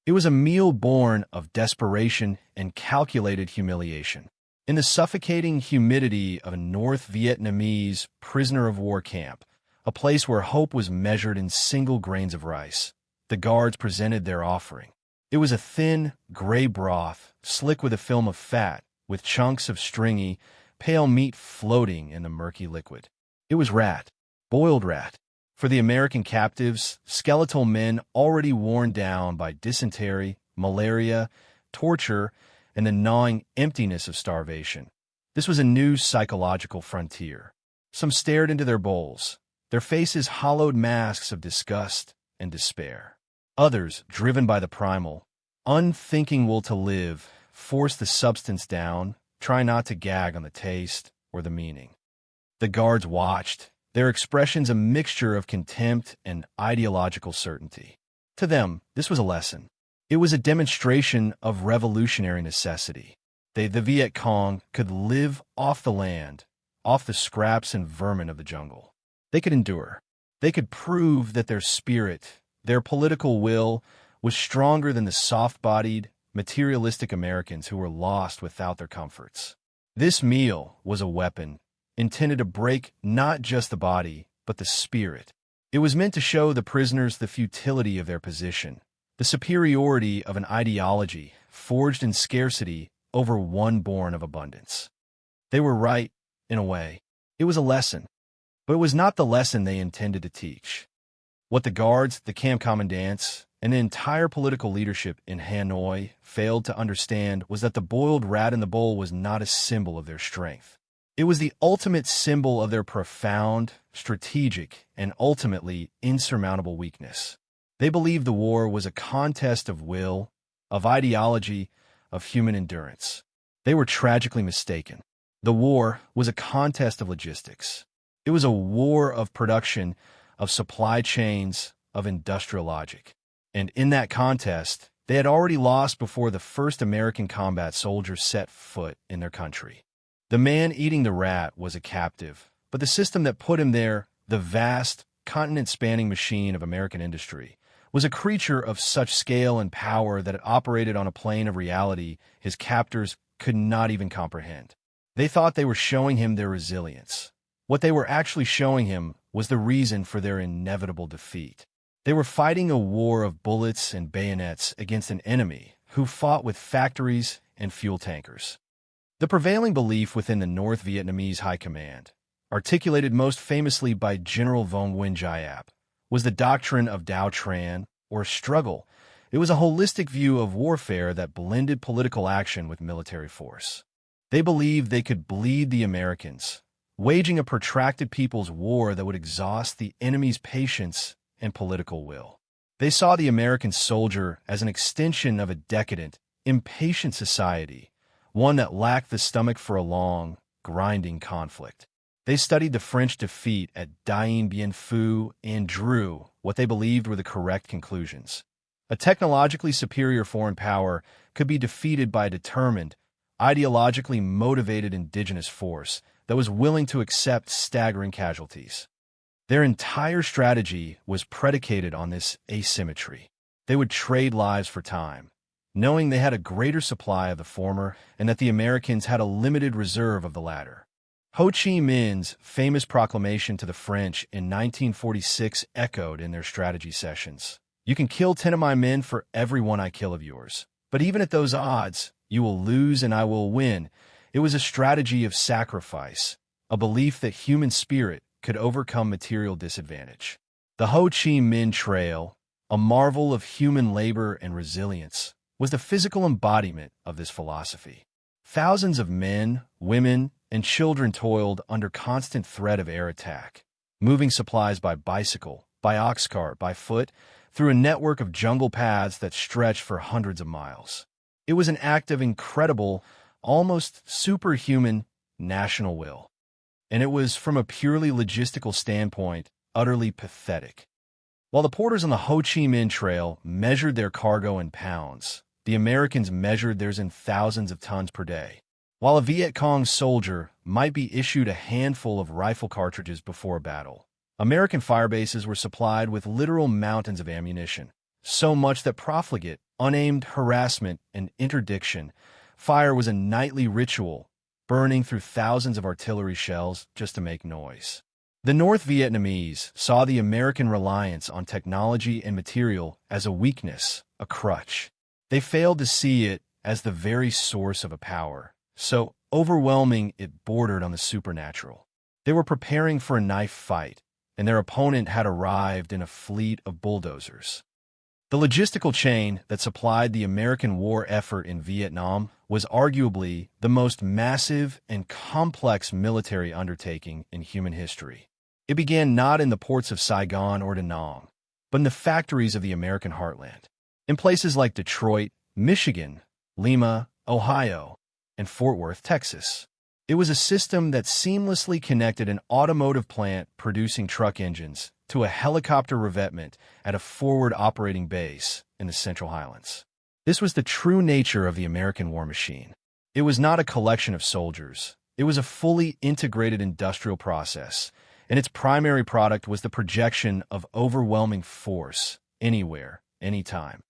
It was a meal born of desperation and calculated humiliation. In the suffocating humidity of a North Vietnamese prisoner-of-war camp, a place where hope was measured in single grains of rice, the guards presented their offering. It was a thin, gray broth, slick with a film of fat, with chunks of stringy, pale meat floating in the murky liquid. It was rat, boiled rat. For the American captives, skeletal men already worn down by dysentery, malaria, torture, and the gnawing emptiness of starvation. This was a new psychological frontier. Some stared into their bowls, their faces hollowed masks of disgust and despair. Others, driven by the primal, unthinking will to live, forced the substance down, try not to gag on the taste or the meaning. The guards watched, their expressions a mixture of contempt and ideological certainty. To them, this was a lesson. It was a demonstration of revolutionary necessity. They, the Vietcong, could live off the land, off the scraps and vermin of the jungle. They could endure. They could prove that their spirit, their political will, was stronger than the soft-bodied, materialistic Americans who were lost without their comforts. This meal was a weapon, intended to break not just the body, but the spirit. It was meant to show the prisoners the futility of their position, the superiority of an ideology forged in scarcity over one born of abundance. They were right, in a way. It was a lesson, but it was not the lesson they intended to teach. What the guards, the camp commandants, and the entire political leadership in Hanoi failed to understand was that the boiled rat in the bowl was not a symbol of their strength. It was the ultimate symbol of their profound, strategic, and ultimately insurmountable weakness. They believed the war was a contest of will, of ideology, of human endurance. They were tragically mistaken. The war was a contest of logistics. It was a war of production, of supply chains, of industrial logic. And in that contest, they had already lost before the first American combat soldier set foot in their country. The man eating the rat was a captive, but the system that put him there, the vast, continent-spanning machine of American industry, was a creature of such scale and power that it operated on a plane of reality his captors could not even comprehend. They thought they were showing him their resilience. What they were actually showing him was the reason for their inevitable defeat. They were fighting a war of bullets and bayonets against an enemy who fought with factories and fuel tankers. The prevailing belief within the North Vietnamese High Command, articulated most famously by General Vong Nguyen Giap, was the doctrine of Dao Tran, or struggle. It was a holistic view of warfare that blended political action with military force. They believed they could bleed the Americans, waging a protracted people's war that would exhaust the enemy's patience and political will. They saw the American soldier as an extension of a decadent, impatient society, one that lacked the stomach for a long, grinding conflict. They studied the French defeat at Dien Bien Phu and drew what they believed were the correct conclusions. A technologically superior foreign power could be defeated by a determined, ideologically motivated indigenous force that was willing to accept staggering casualties. Their entire strategy was predicated on this asymmetry. They would trade lives for time, knowing they had a greater supply of the former and that the Americans had a limited reserve of the latter. Ho Chi Minh's famous proclamation to the French in 1946 echoed in their strategy sessions. "You can kill 10 of my men for every one I kill of yours. But even at those odds, you will lose and I will win." It was a strategy of sacrifice, a belief that human spirit could overcome material disadvantage. The Ho Chi Minh Trail, a marvel of human labor and resilience, was the physical embodiment of this philosophy. Thousands of men, women, and children toiled under constant threat of air attack, moving supplies by bicycle, by ox cart, by foot, through a network of jungle paths that stretched for hundreds of miles. It was an act of incredible, almost superhuman national will. And it was, from a purely logistical standpoint, utterly pathetic. While the porters on the Ho Chi Minh Trail measured their cargo in pounds, the Americans measured theirs in thousands of tons per day. While a Viet Cong soldier might be issued a handful of rifle cartridges before a battle, American firebases were supplied with literal mountains of ammunition, so much that profligate unaimed harassment, and interdiction. Fire was a nightly ritual, burning through thousands of artillery shells just to make noise. The North Vietnamese saw the American reliance on technology and material as a weakness, a crutch. They failed to see it as the very source of a power, so overwhelming it bordered on the supernatural. They were preparing for a knife fight, and their opponent had arrived in a fleet of bulldozers. The logistical chain that supplied the American war effort in Vietnam was arguably the most massive and complex military undertaking in human history. It began not in the ports of Saigon or Da Nang, but in the factories of the American heartland. In places like Detroit, Michigan, Lima, Ohio, and Fort Worth, Texas. It was a system that seamlessly connected an automotive plant producing truck engines to a helicopter revetment at a forward operating base in the Central Highlands. This was the true nature of the American war machine. It was not a collection of soldiers. It was a fully integrated industrial process, and its primary product was the projection of overwhelming force anywhere, anytime.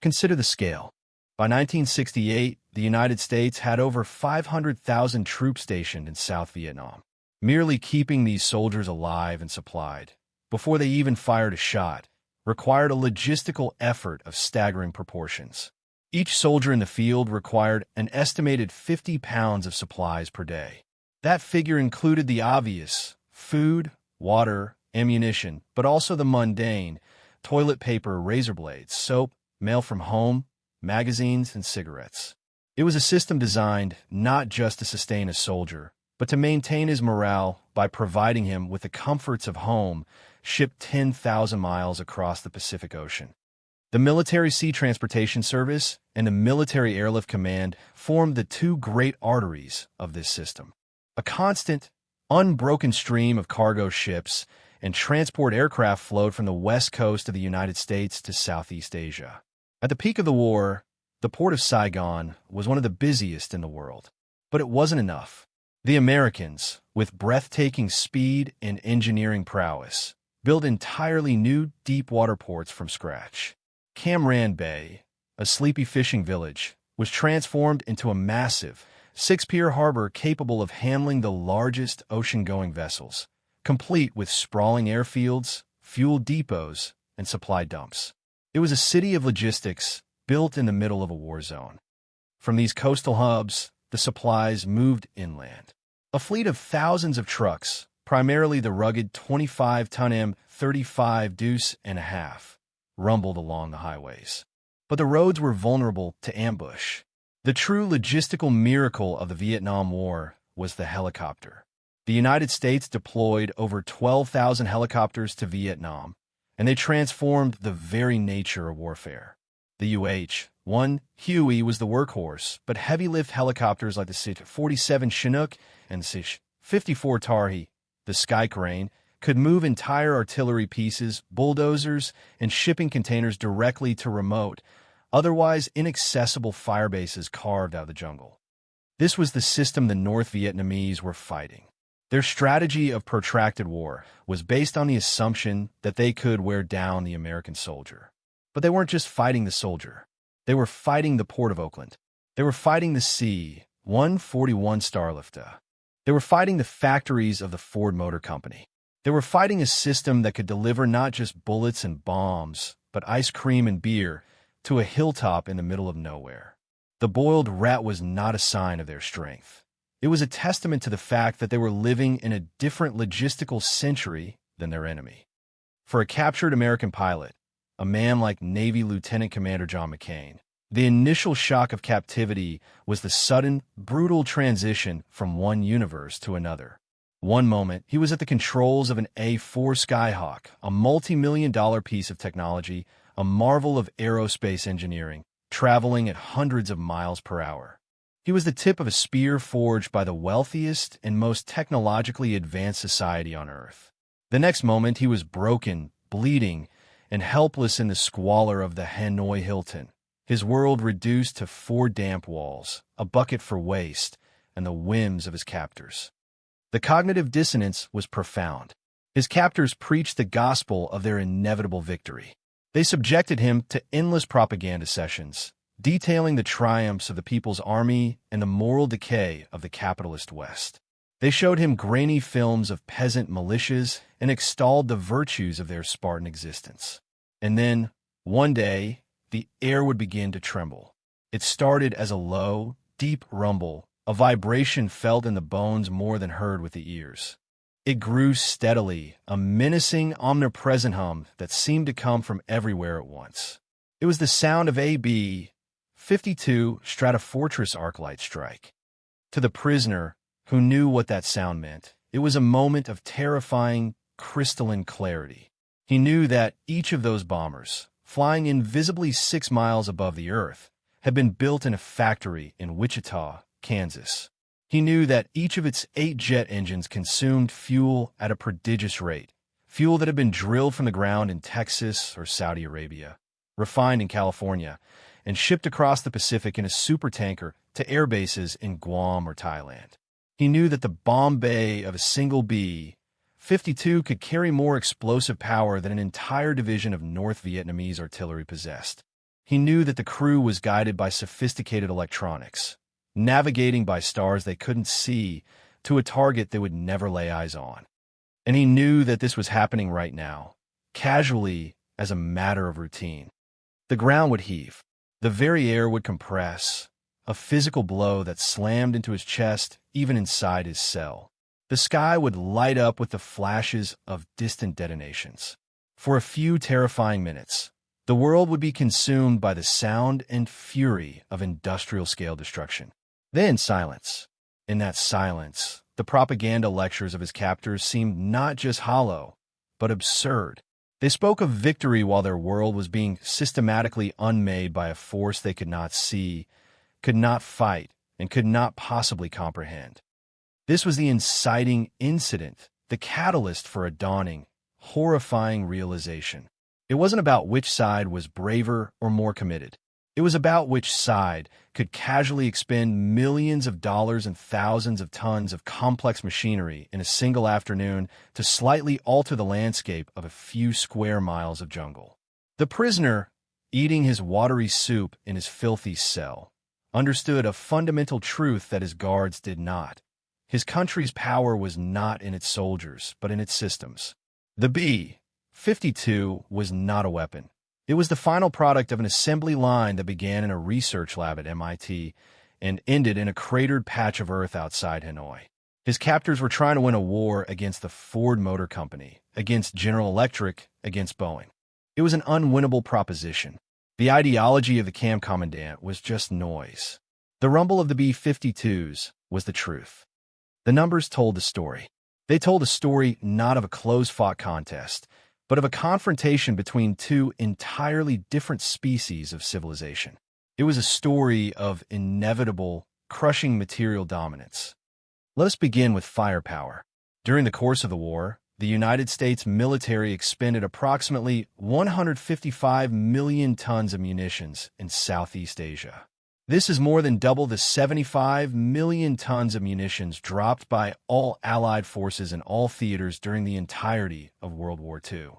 Consider the scale. By 1968, the United States had over 500,000 troops stationed in South Vietnam, merely keeping these soldiers alive and supplied, before they even fired a shot, required a logistical effort of staggering proportions. Each soldier in the field required an estimated 50 pounds of supplies per day. That figure included the obvious: food, water, ammunition, but also the mundane: toilet paper, razor blades, soap, mail from home, magazines, and cigarettes. It was a system designed not just to sustain a soldier, but to maintain his morale by providing him with the comforts of home, shipped 10,000 miles across the Pacific Ocean. The Military Sea Transportation Service and the Military Airlift Command formed the two great arteries of this system. A constant, unbroken stream of cargo ships and transport aircraft flowed from the west coast of the United States to Southeast Asia. At the peak of the war, the port of Saigon was one of the busiest in the world. But it wasn't enough. The Americans, with breathtaking speed and engineering prowess, built entirely new deep-water ports from scratch. Cam Ranh Bay, a sleepy fishing village, was transformed into a massive, six-pier harbor capable of handling the largest ocean-going vessels, complete with sprawling airfields, fuel depots, and supply dumps. It was a city of logistics built in the middle of a war zone. From these coastal hubs, the supplies moved inland. A fleet of thousands of trucks, primarily the rugged 25-ton M35 deuce and a half, rumbled along the highways. But the roads were vulnerable to ambush. The true logistical miracle of the Vietnam War was the helicopter. The United States deployed over 12,000 helicopters to Vietnam, and they transformed the very nature of warfare. The UH-1 Huey was the workhorse, but heavy-lift helicopters like the CH-47 Chinook and the CH-54 Tarhe, the Sky Crane, could move entire artillery pieces, bulldozers, and shipping containers directly to remote, otherwise inaccessible firebases carved out of the jungle. This was the system the North Vietnamese were fighting. Their strategy of protracted war was based on the assumption that they could wear down the American soldier. But they weren't just fighting the soldier. They were fighting the Port of Oakland. They were fighting the C-141 Starlifter. They were fighting the factories of the Ford Motor Company. They were fighting a system that could deliver not just bullets and bombs, but ice cream and beer to a hilltop in the middle of nowhere. The boiled rat was not a sign of their strength. It was a testament to the fact that they were living in a different logistical century than their enemy. For a captured American pilot, a man like Navy Lieutenant Commander John McCain, the initial shock of captivity was the sudden, brutal transition from one universe to another. One moment, he was at the controls of an A-4 Skyhawk, a multi-million-dollar piece of technology, a marvel of aerospace engineering, traveling at hundreds of miles per hour. He was the tip of a spear forged by the wealthiest and most technologically advanced society on Earth. The next moment, he was broken, bleeding, and helpless in the squalor of the Hanoi Hilton, his world reduced to 4 damp walls, a bucket for waste, and the whims of his captors. The cognitive dissonance was profound. His captors preached the gospel of their inevitable victory. They subjected him to endless propaganda sessions, detailing the triumphs of the People's Army and the moral decay of the capitalist West. They showed him grainy films of peasant militias and extolled the virtues of their Spartan existence. And then, one day, the air would begin to tremble. It started as a low, deep rumble, a vibration felt in the bones more than heard with the ears. It grew steadily, a menacing, omnipresent hum that seemed to come from everywhere at once. It was the sound of a B-52 Stratofortress arc-light strike. To the prisoner, who knew what that sound meant, it was a moment of terrifying, crystalline clarity. He knew that each of those bombers, flying invisibly 6 miles above the earth, had been built in a factory in Wichita, Kansas. He knew that each of its 8 jet engines consumed fuel at a prodigious rate, fuel that had been drilled from the ground in Texas or Saudi Arabia, refined in California, and shipped across the Pacific in a supertanker to air bases in Guam or Thailand. He knew that the bomb bay of a single B-52 could carry more explosive power than an entire division of North Vietnamese artillery possessed. He knew that the crew was guided by sophisticated electronics, navigating by stars they couldn't see to a target they would never lay eyes on. And he knew that this was happening right now, casually as a matter of routine. The ground would heave. The very air would compress, a physical blow that slammed into his chest, even inside his cell. The sky would light up with the flashes of distant detonations. For a few terrifying minutes, the world would be consumed by the sound and fury of industrial-scale destruction. Then silence. In that silence, the propaganda lectures of his captors seemed not just hollow, but absurd. They spoke of victory while their world was being systematically unmade by a force they could not see, could not fight, and could not possibly comprehend. This was the inciting incident, the catalyst for a dawning, horrifying realization. It wasn't about which side was braver or more committed. It was about which side could casually expend millions of dollars and thousands of tons of complex machinery in a single afternoon to slightly alter the landscape of a few square miles of jungle. The prisoner, eating his watery soup in his filthy cell, understood a fundamental truth that his guards did not. His country's power was not in its soldiers, but in its systems. The B-52 was not a weapon. It was the final product of an assembly line that began in a research lab at MIT and ended in a cratered patch of earth outside Hanoi. His captors were trying to win a war against the Ford Motor Company, against General Electric, against Boeing. It was an unwinnable proposition. The ideology of the camp commandant was just noise. The rumble of the B-52s was the truth. The numbers told the story. They told a story not of a close-fought contest, but of a confrontation between two entirely different species of civilization. It was a story of inevitable, crushing material dominance. Let us begin with firepower. During the course of the war, the United States military expended approximately 155 million tons of munitions in Southeast Asia. This is more than double the 75 million tons of munitions dropped by all Allied forces in all theaters during the entirety of World War II.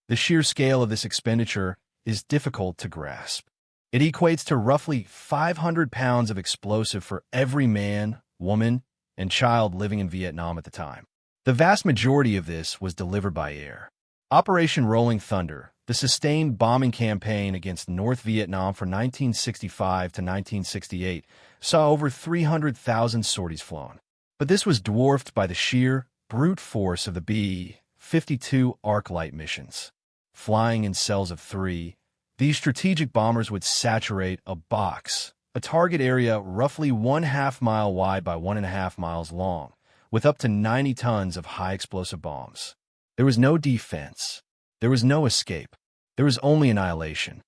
The sheer scale of this expenditure is difficult to grasp. It equates to roughly 500 pounds of explosive for every man, woman, and child living in Vietnam at the time. The vast majority of this was delivered by air. Operation Rolling Thunder, the sustained bombing campaign against North Vietnam from 1965 to 1968, saw over 300,000 sorties flown. But this was dwarfed by the sheer, brute force of the B-52 arc-light missions. Flying in cells of 3, these strategic bombers would saturate a box, a target area roughly 1/2 mile wide by 1.5 miles long, with up to 90 tons of high-explosive bombs. There was no defense. There was no escape. There was only annihilation.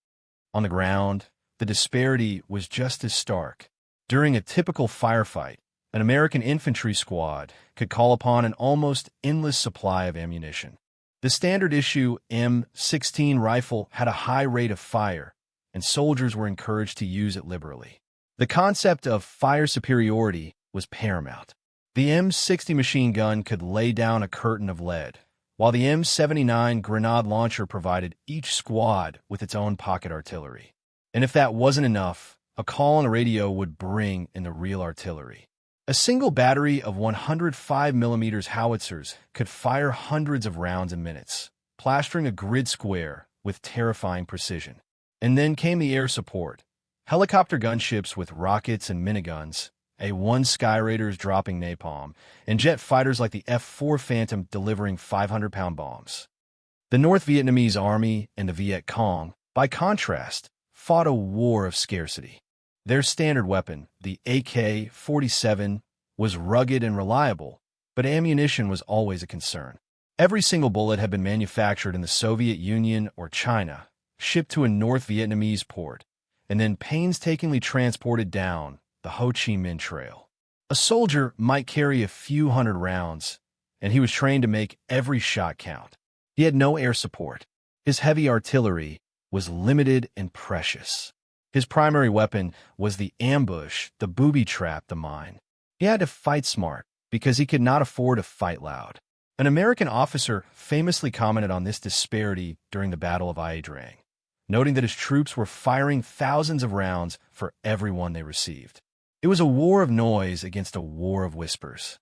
On the ground, the disparity was just as stark. During a typical firefight, an American infantry squad could call upon an almost endless supply of ammunition. The standard-issue M16 rifle had a high rate of fire, and soldiers were encouraged to use it liberally. The concept of fire superiority was paramount. The M60 machine gun could lay down a curtain of lead, while the M79 grenade launcher provided each squad with its own pocket artillery. And if that wasn't enough, a call on the radio would bring in the real artillery. A single battery of 105mm howitzers could fire hundreds of rounds in minutes, plastering a grid square with terrifying precision. And then came the air support. Helicopter gunships with rockets and miniguns, A-1 Sky Raiders dropping napalm, and jet fighters like the F-4 Phantom delivering 500-pound bombs. The North Vietnamese Army and the Vietcong, by contrast, fought a war of scarcity. Their standard weapon, the AK-47, was rugged and reliable, but ammunition was always a concern. Every single bullet had been manufactured in the Soviet Union or China, shipped to a North Vietnamese port, and then painstakingly transported down the Ho Chi Minh Trail. A soldier might carry a few hundred rounds, and he was trained to make every shot count. He had no air support. His heavy artillery was limited and precious. His primary weapon was the ambush, the booby trap, the mine. He had to fight smart because he could not afford to fight loud. An American officer famously commented on this disparity during the Battle of Ia Drang, noting that his troops were firing thousands of rounds for every one they received. It was a war of noise against a war of whispers.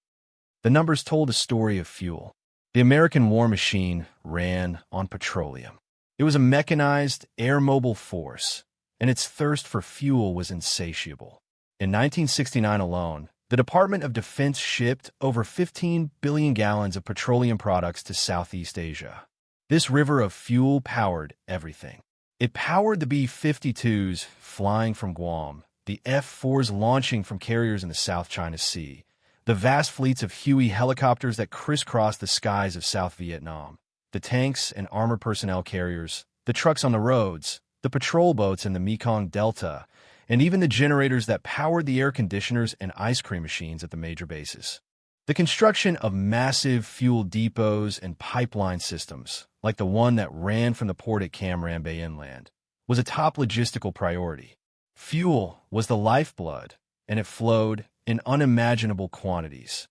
The numbers told a story of fuel. The American war machine ran on petroleum. It was a mechanized, air-mobile force, and its thirst for fuel was insatiable. In 1969 alone, the Department of Defense shipped over 15 billion gallons of petroleum products to Southeast Asia. This river of fuel powered everything. It powered the B-52s flying from Guam, the F-4s launching from carriers in the South China Sea, the vast fleets of Huey helicopters that crisscrossed the skies of South Vietnam, the tanks and armored personnel carriers, the trucks on the roads, the patrol boats in the Mekong Delta, and even the generators that powered the air conditioners and ice cream machines at the major bases. The construction of massive fuel depots and pipeline systems, like the one that ran from the port at Cam Ranh Bay inland, was a top logistical priority. Fuel was the lifeblood, and it flowed in unimaginable quantities.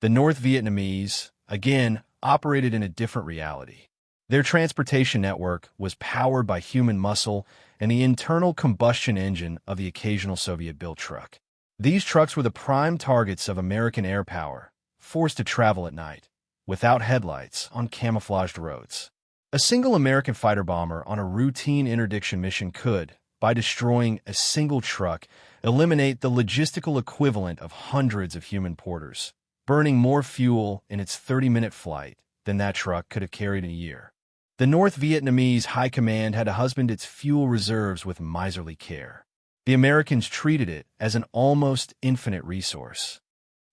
The North Vietnamese, again, operated in a different reality. Their transportation network was powered by human muscle and the internal combustion engine of the occasional Soviet-built truck. These trucks were the prime targets of American air power, forced to travel at night, without headlights, on camouflaged roads. A single American fighter bomber on a routine interdiction mission could, by destroying a single truck, eliminate the logistical equivalent of hundreds of human porters, burning more fuel in its 30-minute flight than that truck could have carried in a year. The North Vietnamese High Command had to husband its fuel reserves with miserly care. The Americans treated it as an almost infinite resource.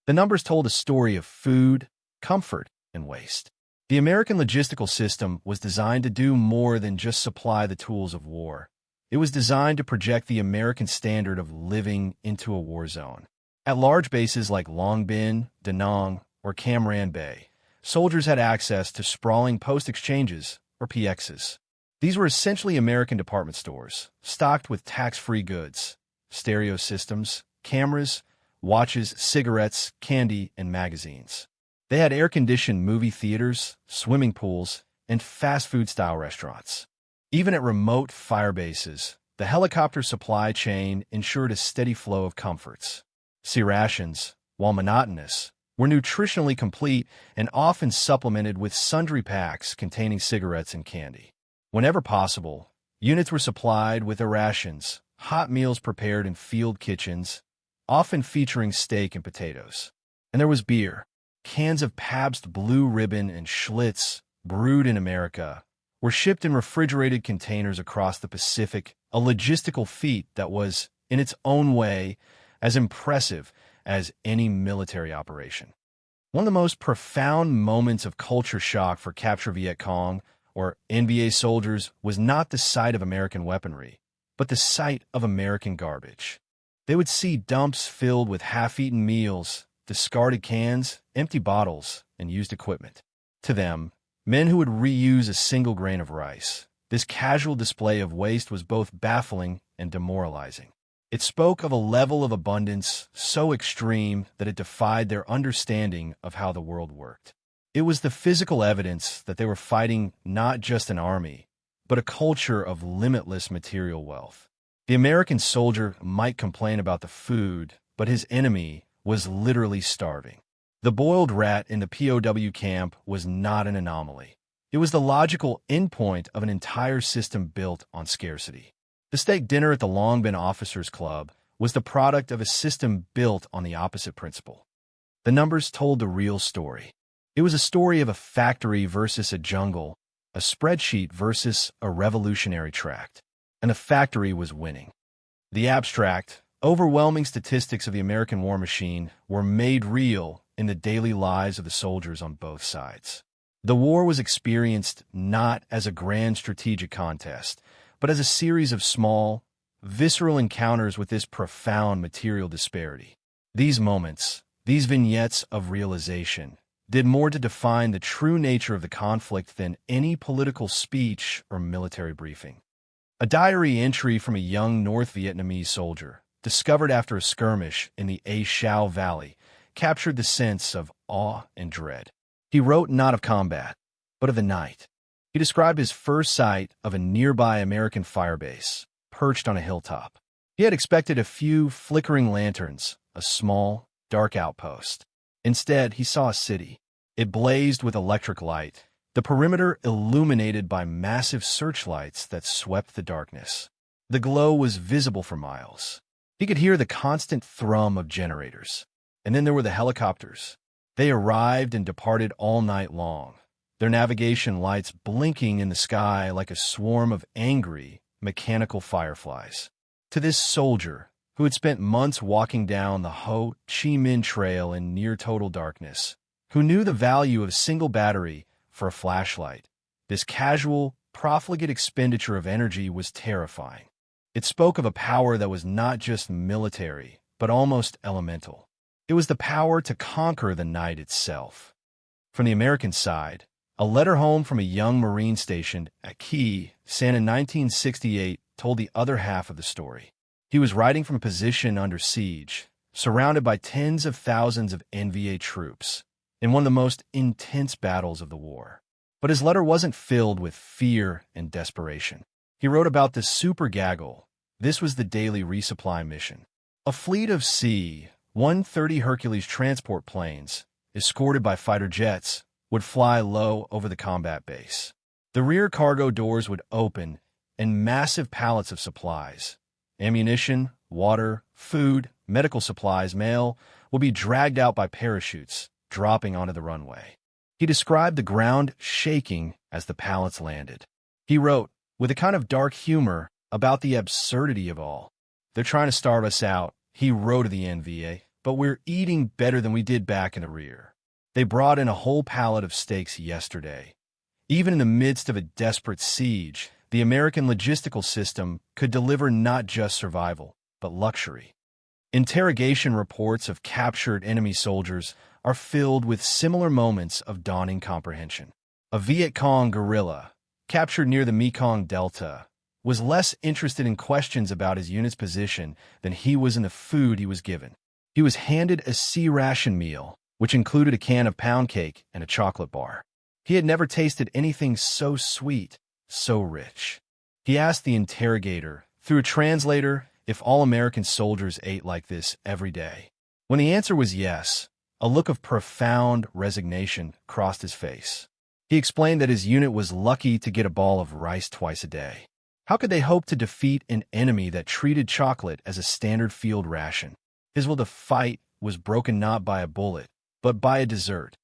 The numbers told a story of food, comfort, and waste. The American logistical system was designed to do more than just supply the tools of war. It was designed to project the American standard of living into a war zone. At large bases like Long Binh, Da Nang, or Cam Ranh Bay, soldiers had access to sprawling post exchanges, or PXs. These were essentially American department stores, stocked with tax-free goods, stereo systems, cameras, watches, cigarettes, candy, and magazines. They had air-conditioned movie theaters, swimming pools, and fast food-style restaurants. Even at remote fire bases, the helicopter supply chain ensured a steady flow of comforts. Sea rations, while monotonous, were nutritionally complete and often supplemented with sundry packs containing cigarettes and candy. Whenever possible, units were supplied with rations, hot meals prepared in field kitchens, often featuring steak and potatoes. And there was beer. Cans of Pabst Blue Ribbon and Schlitz, brewed in America, were shipped in refrigerated containers across the Pacific, a logistical feat that was, in its own way, as impressive as any military operation. One of the most profound moments of culture shock for captured Vietcong, or NBA soldiers, was not the sight of American weaponry, but the sight of American garbage. They would see dumps filled with half-eaten meals, discarded cans, empty bottles, and used equipment. To them, men who would reuse a single grain of rice, this casual display of waste was both baffling and demoralizing. It spoke of a level of abundance so extreme that it defied their understanding of how the world worked. It was the physical evidence that they were fighting not just an army, but a culture of limitless material wealth. The American soldier might complain about the food, but his enemy was literally starving. The boiled rat in the POW camp was not an anomaly. It was the logical endpoint of an entire system built on scarcity. The steak dinner at the Long Bin Officers Club was the product of a system built on the opposite principle. The numbers told the real story. It was a story of a factory versus a jungle, a spreadsheet versus a revolutionary tract. And the factory was winning. The abstract, overwhelming statistics of the American war machine were made real in the daily lives of the soldiers on both sides. The war was experienced not as a grand strategic contest, but as a series of small, visceral encounters with this profound material disparity. These moments, these vignettes of realization, did more to define the true nature of the conflict than any political speech or military briefing. A diary entry from a young North Vietnamese soldier, discovered after a skirmish in the A Shao Valley, captured the sense of awe and dread. He wrote not of combat, but of the night. He described his first sight of a nearby American firebase, perched on a hilltop. He had expected a few flickering lanterns, a small, dark outpost. Instead, he saw a city. It blazed with electric light, the perimeter illuminated by massive searchlights that swept the darkness. The glow was visible for miles. He could hear the constant thrum of generators. And then there were the helicopters. They arrived and departed all night long, their navigation lights blinking in the sky like a swarm of angry, mechanical fireflies. To this soldier, who had spent months walking down the Ho Chi Minh Trail in near-total darkness, who knew the value of a single battery for a flashlight, this casual, profligate expenditure of energy was terrifying. It spoke of a power that was not just military, but almost elemental. It was the power to conquer the night itself. From the American side, a letter home from a young Marine stationed at Key, San in 1968 told the other half of the story. He was writing from a position under siege, surrounded by tens of thousands of NVA troops, in one of the most intense battles of the war. But his letter wasn't filled with fear and desperation. He wrote about the Super Gaggle. This was the daily resupply mission. A fleet of C-130 Hercules transport planes, escorted by fighter jets, would fly low over the combat base. The rear cargo doors would open, and massive pallets of supplies, ammunition, water, food, medical supplies, mail, would be dragged out by parachutes, dropping onto the runway. He described the ground shaking as the pallets landed. He wrote, with a kind of dark humor, about the absurdity of all. They're trying to starve us out, he wrote of the NVA, but we're eating better than we did back in the rear. They brought in a whole pallet of steaks yesterday. Even in the midst of a desperate siege, the American logistical system could deliver not just survival, but luxury. Interrogation reports of captured enemy soldiers are filled with similar moments of dawning comprehension. A Vietcong guerrilla, captured near the Mekong Delta, was less interested in questions about his unit's position than he was in the food he was given. He was handed a C-ration meal, which included a can of pound cake and a chocolate bar. He had never tasted anything so sweet, so rich. He asked the interrogator, through a translator, if all American soldiers ate like this every day. When the answer was yes, a look of profound resignation crossed his face. He explained that his unit was lucky to get a ball of rice twice a day. How could they hope to defeat an enemy that treated chocolate as a standard field ration? His will to fight was broken not by a bullet, but by a dessert.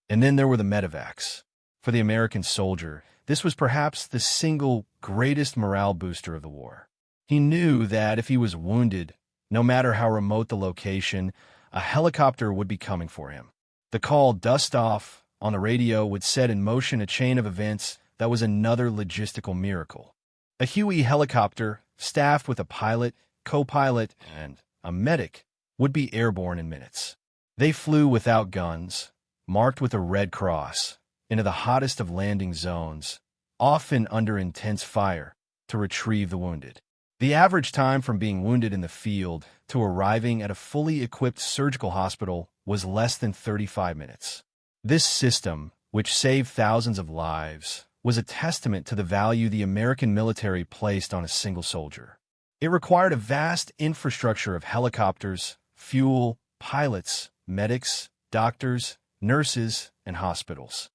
And then there were the medevacs. For the American soldier, this was perhaps the single greatest morale booster of the war. He knew that if he was wounded, no matter how remote the location, a helicopter would be coming for him. The call "dust off" on the radio would set in motion a chain of events that was another logistical miracle. A Huey helicopter, staffed with a pilot, co-pilot, and a medic, would be airborne in minutes. They flew without guns, marked with a red cross, into the hottest of landing zones, often under intense fire, to retrieve the wounded. The average time from being wounded in the field to arriving at a fully equipped surgical hospital was less than 35 minutes. This system, which saved thousands of lives, was a testament to the value the American military placed on a single soldier. It required a vast infrastructure of helicopters, fuel, pilots, medics, doctors, nurses, and hospitals.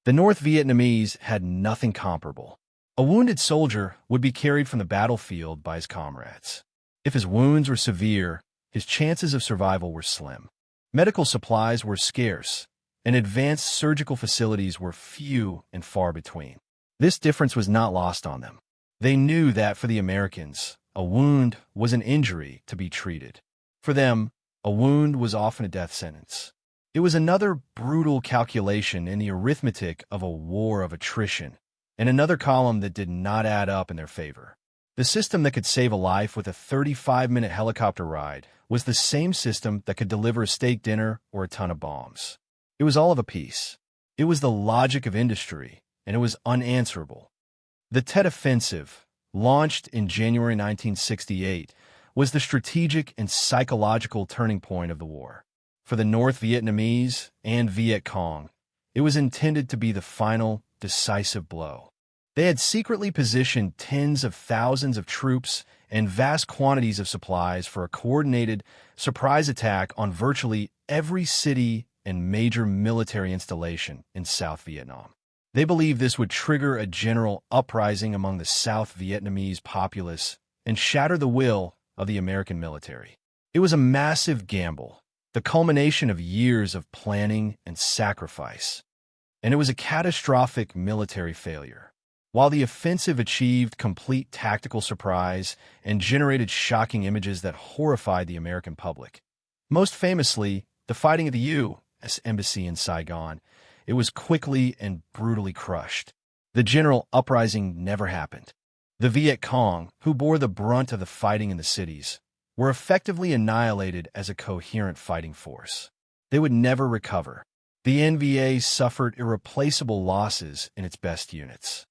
The North Vietnamese had nothing comparable. A wounded soldier would be carried from the battlefield by his comrades. If his wounds were severe, his chances of survival were slim. Medical supplies were scarce, and advanced surgical facilities were few and far between. This difference was not lost on them. They knew that for the Americans, a wound was an injury to be treated. For them, a wound was often a death sentence. It was another brutal calculation in the arithmetic of a war of attrition, and another column that did not add up in their favor. The system that could save a life with a 35-minute helicopter ride was the same system that could deliver a steak dinner or a ton of bombs. It was all of a piece. It was the logic of industry, and it was unanswerable. The Tet Offensive, launched in January 1968, was the strategic and psychological turning point of the war. For the North Vietnamese and Vietcong, it was intended to be the final, decisive blow. They had secretly positioned tens of thousands of troops and vast quantities of supplies for a coordinated surprise attack on virtually every city and major military installation in South Vietnam. They believed this would trigger a general uprising among the South Vietnamese populace and shatter the will of the American military. It was a massive gamble, the culmination of years of planning and sacrifice, and it was a catastrophic military failure. While the offensive achieved complete tactical surprise and generated shocking images that horrified the American public, most famously, the fighting at the U.S. Embassy in Saigon, it was quickly and brutally crushed. The general uprising never happened. The Viet Cong, who bore the brunt of the fighting in the cities, were effectively annihilated as a coherent fighting force. They would never recover. The NVA suffered irreplaceable losses in its best units.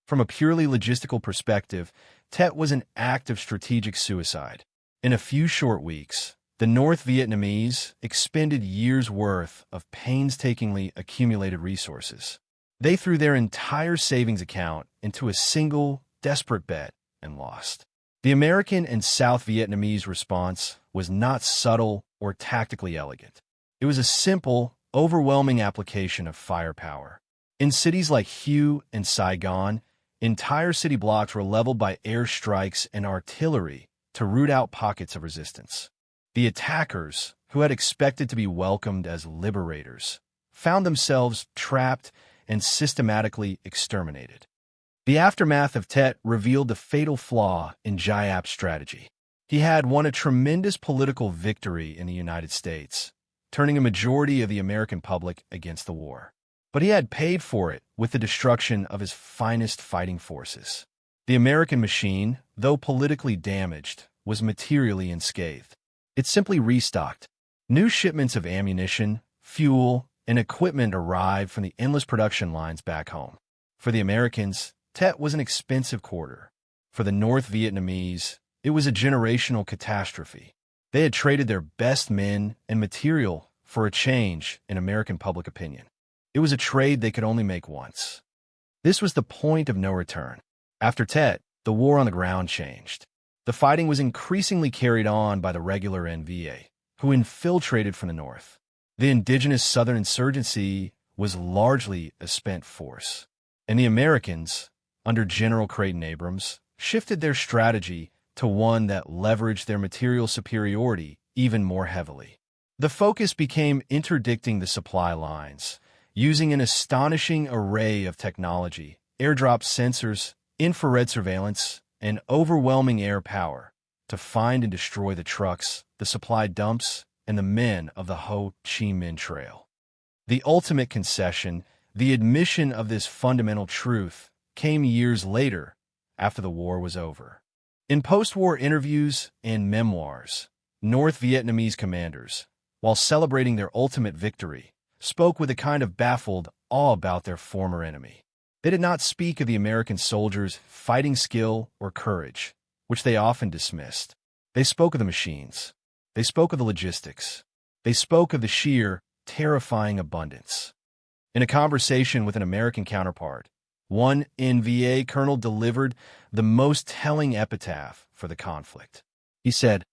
From a purely logistical perspective, Tet was an act of strategic suicide. In a few short weeks, the North Vietnamese expended years' worth of painstakingly accumulated resources. They threw their entire savings account into a single, desperate bet and lost. The American and South Vietnamese response was not subtle or tactically elegant. It was a simple, overwhelming application of firepower. In cities like Hue and Saigon, entire city blocks were leveled by airstrikes and artillery to root out pockets of resistance. The attackers, who had expected to be welcomed as liberators, found themselves trapped and systematically exterminated. The aftermath of Tet revealed the fatal flaw in Giap's strategy. He had won a tremendous political victory in the United States, turning a majority of the American public against the war. But he had paid for it with the destruction of his finest fighting forces. The American machine, though politically damaged, was materially unscathed. It simply restocked. New shipments of ammunition, fuel, and equipment arrived from the endless production lines back home. For the Americans, Tet was an expensive quarter. For the North Vietnamese, it was a generational catastrophe. They had traded their best men and material for a change in American public opinion. It was a trade they could only make once. This was the point of no return. After Tet, the war on the ground changed. The fighting was increasingly carried on by the regular NVA, who infiltrated from the north. The indigenous Southern insurgency was largely a spent force, and the Americans, under General Creighton Abrams, shifted their strategy to one that leveraged their material superiority even more heavily. The focus became interdicting the supply lines, using an astonishing array of technology, airdrop sensors, infrared surveillance, and overwhelming air power to find and destroy the trucks, the supply dumps, and the men of the Ho Chi Minh Trail. The ultimate concession, the admission of this fundamental truth, came years later, after the war was over. In post-war interviews and memoirs, North Vietnamese commanders, while celebrating their ultimate victory, spoke with a kind of baffled awe about their former enemy. They did not speak of the American soldiers' fighting skill or courage, which they often dismissed. They spoke of the machines. They spoke of the logistics. They spoke of the sheer, terrifying abundance. In a conversation with an American counterpart, one NVA colonel delivered the most telling epitaph for the conflict. He said,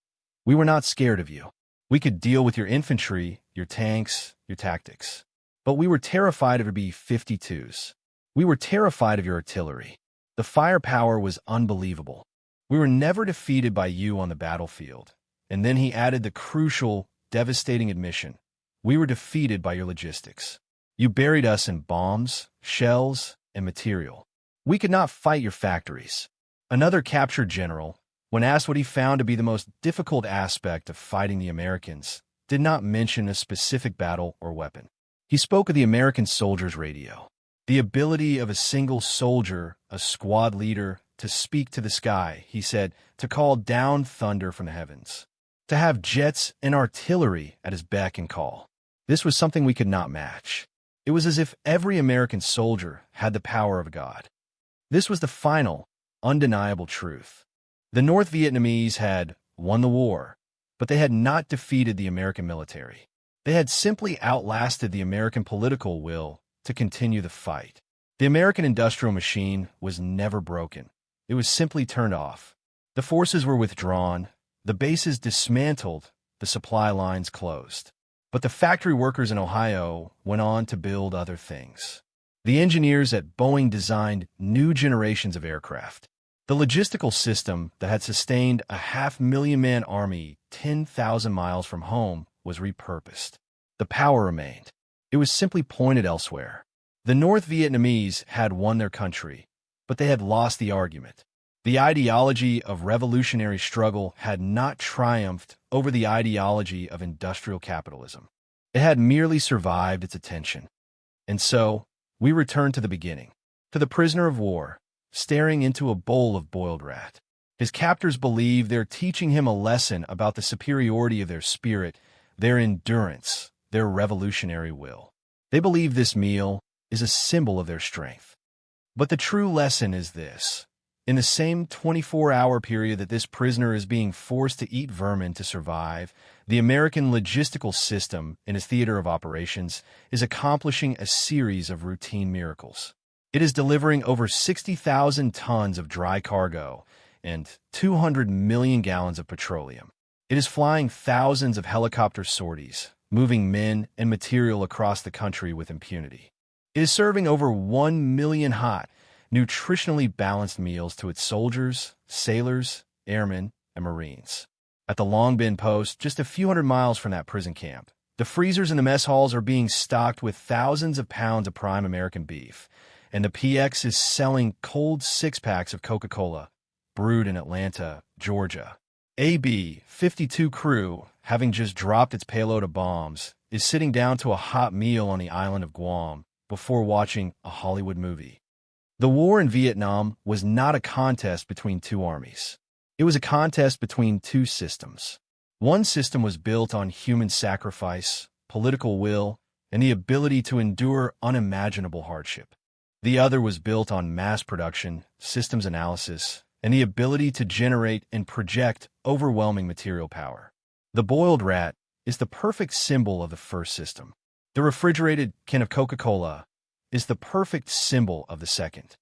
"We were not scared of you. We could deal with your infantry, your tanks, your tactics. But we were terrified of your B-52s. We were terrified of your artillery. The firepower was unbelievable. We were never defeated by you on the battlefield." And then he added the crucial, devastating admission, "We were defeated by your logistics. You buried us in bombs, shells, and material. We could not fight your factories." Another captured general, when asked what he found to be the most difficult aspect of fighting the Americans, did not mention a specific battle or weapon. He spoke of the American soldier's radio, the ability of a single soldier, a squad leader, to speak to the sky, he said, to call down thunder from the heavens, to have jets and artillery at his beck and call. This was something we could not match. It was as if every American soldier had the power of a god. This was the final, undeniable truth. The North Vietnamese had won the war, but they had not defeated the American military. They had simply outlasted the American political will to continue the fight. The American industrial machine was never broken. It was simply turned off. The forces were withdrawn, the bases dismantled, the supply lines closed. But the factory workers in Ohio went on to build other things. The engineers at Boeing designed new generations of aircraft. The logistical system that had sustained a 500,000-man army 10,000 miles from home was repurposed. The power remained. It was simply pointed elsewhere. The North Vietnamese had won their country, but they had lost the argument. The ideology of revolutionary struggle had not triumphed over the ideology of industrial capitalism. It had merely survived its attention. And so, we return to the beginning, to the prisoner of war, staring into a bowl of boiled rat. His captors believe they're teaching him a lesson about the superiority of their spirit, their endurance, their revolutionary will. They believe this meal is a symbol of their strength. But the true lesson is this. In the same 24-hour period that this prisoner is being forced to eat vermin to survive, the American logistical system in its theater of operations is accomplishing a series of routine miracles. It is delivering over 60,000 tons of dry cargo and 200 million gallons of petroleum. It is flying thousands of helicopter sorties, moving men and material across the country with impunity. It is serving over 1 million hot, nutritionally balanced meals to its soldiers, sailors, airmen, and Marines. At the Long Binh post, just a few hundred miles from that prison camp, the freezers in the mess halls are being stocked with thousands of pounds of prime American beef, and the PX is selling cold six-packs of Coca-Cola, brewed in Atlanta, Georgia. A B-52 crew, having just dropped its payload of bombs, is sitting down to a hot meal on the island of Guam before watching a Hollywood movie. The war in Vietnam was not a contest between two armies. It was a contest between two systems. One system was built on human sacrifice, political will, and the ability to endure unimaginable hardship. The other was built on mass production, systems analysis, and the ability to generate and project overwhelming material power. The boiled rat is the perfect symbol of the first system. The refrigerated can of Coca-Cola is the perfect symbol of the second.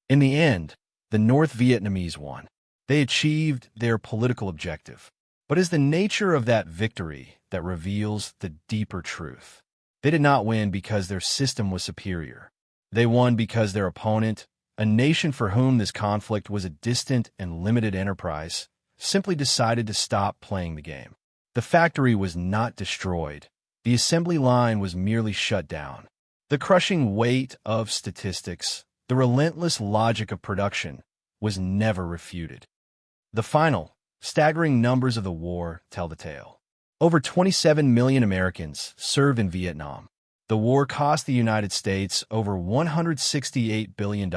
In the end, the North Vietnamese won. They achieved their political objective. But it's the nature of that victory that reveals the deeper truth. They did not win because their system was superior. They won because their opponent, a nation for whom this conflict was a distant and limited enterprise, simply decided to stop playing the game. The factory was not destroyed. The assembly line was merely shut down. The crushing weight of statistics, the relentless logic of production, was never refuted. The final, staggering numbers of the war tell the tale. Over 27 million Americans served in Vietnam. The war cost the United States over $168 billion,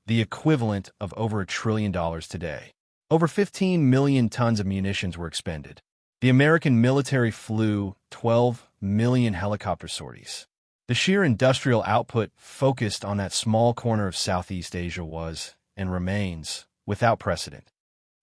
the equivalent of over $1 trillion today. Over 15 million tons of munitions were expended. The American military flew 12 million helicopter sorties. The sheer industrial output focused on that small corner of Southeast Asia was, and remains, without precedent.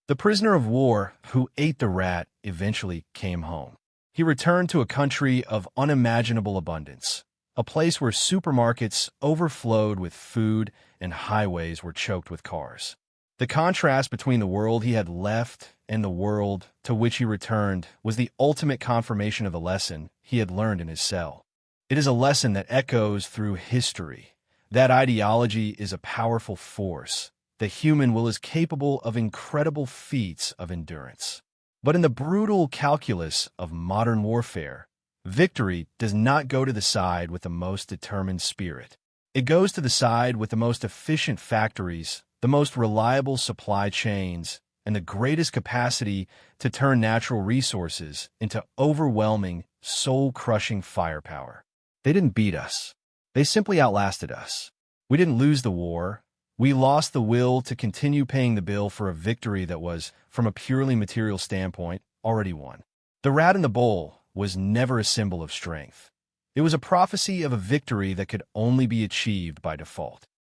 The prisoner of war who ate the rat eventually came home. He returned to a country of unimaginable abundance, a place where supermarkets overflowed with food and highways were choked with cars. The contrast between the world he had left and the world to which he returned was the ultimate confirmation of the lesson he had learned in his cell. It is a lesson that echoes through history. That ideology is a powerful force. The human will is capable of incredible feats of endurance. But in the brutal calculus of modern warfare, victory does not go to the side with the most determined spirit. It goes to the side with the most efficient factories, the most reliable supply chains, and the greatest capacity to turn natural resources into overwhelming, soul-crushing firepower. They didn't beat us. They simply outlasted us. We didn't lose the war. We lost the will to continue paying the bill for a victory that was, from a purely material standpoint, already won. The rat in the bowl was never a symbol of strength. It was a prophecy of a victory that could only be achieved by default.